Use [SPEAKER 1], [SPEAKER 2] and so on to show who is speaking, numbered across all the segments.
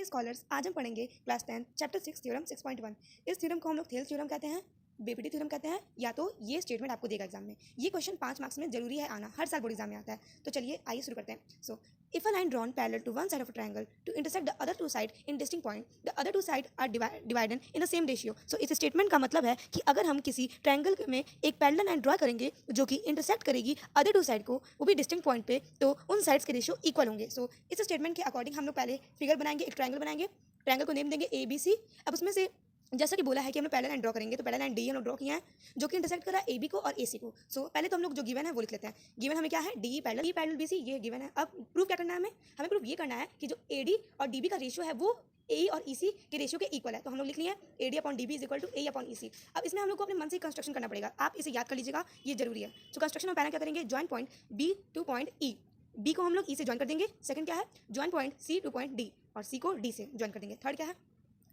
[SPEAKER 1] Scholars आज हम पढ़ेंगे क्लास 10 चैप्टर 6 थ्योरम 6.1। इस थ्योरम को हम लोग थेल्स थ्योरम कहते हैं, बीपीटी थ्योरम कहते हैं, या तो ये स्टेटमेंट आपको देगा एग्जाम में। ये क्वेश्चन 5 मार्क्स में जरूरी है आना, हर साल बोर्ड एग्जाम में आता है। तो चलिए आइए शुरू करते हैं। So if a line drawn parallel to one side of a triangle to intersect the other two side in distinct point, the other two side are divided in the same ratio. So इस statement का मतलब है कि अगर हम किसी triangle में एक पैरेलल लाइन ड्रॉ करेंगे जो कि इंटरसेक्ट करेगी अदर टू साइड को, वो भी डिस्टिंक्ट पॉइंट पे, तो उन साइड्स के रेशियो इक्वल होंगे। सो इस स्टेटमेंट के अकॉर्डिंग हम लोग पहले फिगर बनाएंगे, एक ट्रायंगल बनाएंगे, ट्रायंगल को नेम देंगे ए बी सी। अब उसमें से जैसा कि बोला है कि हम लोग पहले लाइन ड्रॉ करेंगे, तो पहला लाइन डी हम लोग ड्रॉ किया है जो कि इंटरसेक्ट कर रहा है ए बी को और ए सी को। सो पहले तो हम लोग जो गिवन है वो लिख लेते हैं। गिवन हमें क्या है, डी पैरेलल बी सी, ये गिवन है। अब प्रूफ क्या करना है हमें प्रूफ ये करना है कि जो ए डी और डी बी का रेशियो है वो ए और ई सी के रेशियो के इक्वल है। तो हम लोग लिख लिए A D upon D B is equal to A upon E C. अब इसमें हम लोग को अपने मन से कंस्ट्रक्शन करना पड़ेगा, आप इसे याद कर लीजिएगा, ये जरूरी है। तो कंस्ट्रक्शन में पहले क्या करेंगे, joint point B to point E, B को हम लोग ई से ज्वाइन कर देंगे। सेकंड क्या है, joint point C to point D, और सी को डी से ज्वाइन कर देंगे। थर्ड क्या है,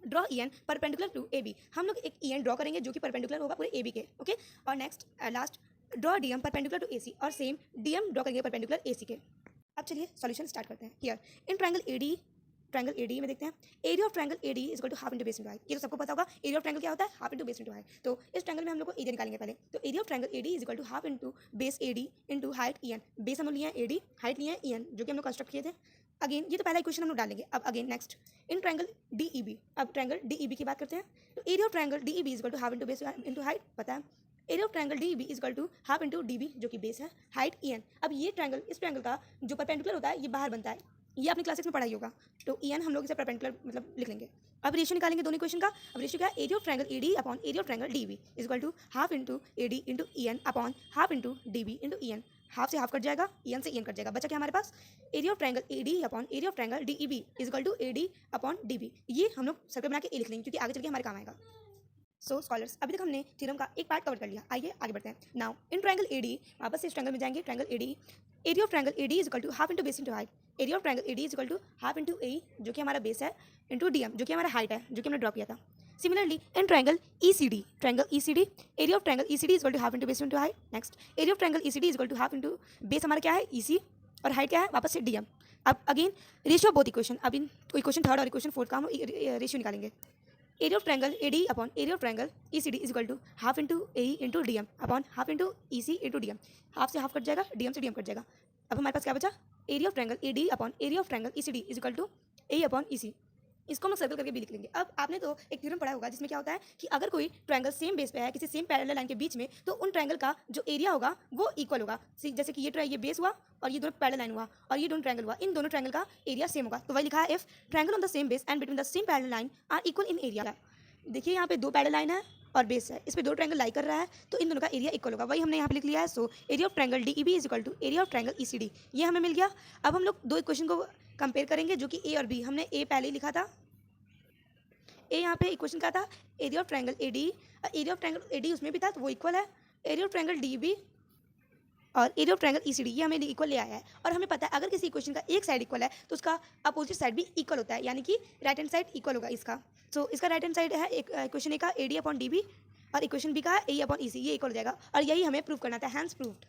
[SPEAKER 1] draw E N perpendicular to A B, हम लोग एक ई एन ड्रॉ करेंगे जो कि परपेंडिकुलर होगा पूरे ए बी के। ओके, और next last draw D M perpendicular to A C, और सेम डी एम ड्रॉ करेंगे परपेंडिकुलर ए सी के। अब चलिए सॉल्यूशन स्टार्ट करते हैं। Here in triangle A D में देखते हैं, area of triangle A D is equal to half into base into height. ये तो सबको पता होगा, एरिया ऑफ ट्रायंगल क्या होता है, half into base into height. तो इस ट्रायंगल में हम लोग को एरिया निकालेंगे पहले। तो area of triangle A D is equal to half into base A D into height E N. Base हम लोग लिए हैं ए डी, हाइट लिए हैं ई एन, जो कि हम लोग कंस्ट्रक्ट किए थे। अगेन ये तो पहला इक्वेशन हम लोग डालेंगे। अब again next in triangle D E B, अब ट्रायंगल डी ई बी की बात करते हैं। तो area of triangle D E B is equal to half into base into height, पता है। Area of triangle D E B is equal to half into D B जो कि base है, हाइट ई एन। अब ये triangle, इस triangle का जो परपेंडिकुलर होता है ये बाहर बनता है, ये अपनी क्लासेस में पढ़ाई होगा। तो ई एन हम लोग इसे परपेंडिकुलर मतलब लिख लेंगे। अब रेशियो निकालेंगे दोनों इक्वेशन का। अब रेशियो क्या है, area of triangle A D upon area of triangle D B is equal to half into A D into E N upon half into D B into E N. Half से half cut जाएगा, E N से E N cut जाएगा, बचा क्या हमारे पास, area of triangle A D upon area of triangle D E B is equal to A D upon D B. ये हम लोग सर्कल बना के ए लिख लेंगे क्योंकि आगे चल के हमारे काम आएगा। सो स्कॉलर्स अभी तक हमने थ्योरम का एक पार्ट कवर कर लिया, आइए आगे बढ़ते हैं। Now in triangle A D, वापस से इस ट्रायंगल में जाएंगे। Triangle A D, area of triangle A D is equal to half into base into height, area of triangle A D is equal to half into A जो कि हमारा base है into D M जो कि हमारा height है, जो कि हमने ड्रॉ किया था। Similarly in triangle E C D, area of triangle E C D is equal to half into base into height. Next area of triangle E C D is equal to half into base हमारा क्या है ई सी, और height क्या है वापस से D M. अब again ratio of both equation, अब इन इक्वेशन थर्ड और इक्वेशन फोर्थ का हम रेशियो निकालेंगे। Area of triangle A D upon area of triangle E C D is equal to half into A into D M upon half into E C into D M. Half से half cut जाएगा, D M से D M cut जाएगा। अब हमारे पास क्या बचा, area of triangle A D upon area of triangle E C D is equal to A upon E C. इसको हम लोग सर्कल करके भी लिख लेंगे। अब आपने तो एक थ्योरम पढ़ा होगा जिसमें क्या होता है कि अगर कोई ट्रायंगल सेम बेस पे है किसी सेम पैरेलल लाइन के बीच में, तो उन ट्रायंगल का जो एरिया होगा वो इक्वल होगा। जैसे कि ये बेस हुआ और ये दोनों पैरेलल लाइन हुआ और ये दोनों ट्रायंगल हुआ, इन दोनों ट्रायंगल का एरिया सेम होगा। तो वही लिखा है, if triangle on the same base and between the same parallel line are equal in area. देखिए यहाँ पे दो पैरेलल लाइन है और बेस है, इस पे दो ट्रायंगल लाई कर रहा है, तो इन दोनों का एरिया इक्वल होगा। वही हमने यहाँ पे लिख लिया है। So area of triangle D E B is equal to area of triangle E C D, ये हमें मिल गया। अब हम लोग दो इक्वेशन को कंपेयर करेंगे जो कि ए और बी, हमने ए पहले ही लिखा था। ए यहाँ पे इक्वेशन क्या था, area of triangle A D, area of triangle A D उसमें भी था तो वो इक्वल है। Area of triangle D B और area of triangle E C D ये हमें इक्वल ले आया है। और हमें पता है अगर किसी इक्वेशन का एक साइड इक्वल है तो उसका अपोजिट साइड भी इक्वल होता है, यानी कि राइट हैंड साइड इक्वल होगा इसका। सो इसका राइट हैंड साइड है इक्वेशन ए का A D upon D B और इक्वेशन बी का ए अपॉन ई सी, ये इक्वल हो जाएगा। और यही हमें प्रूव करना था, हैंस प्रूव्ड।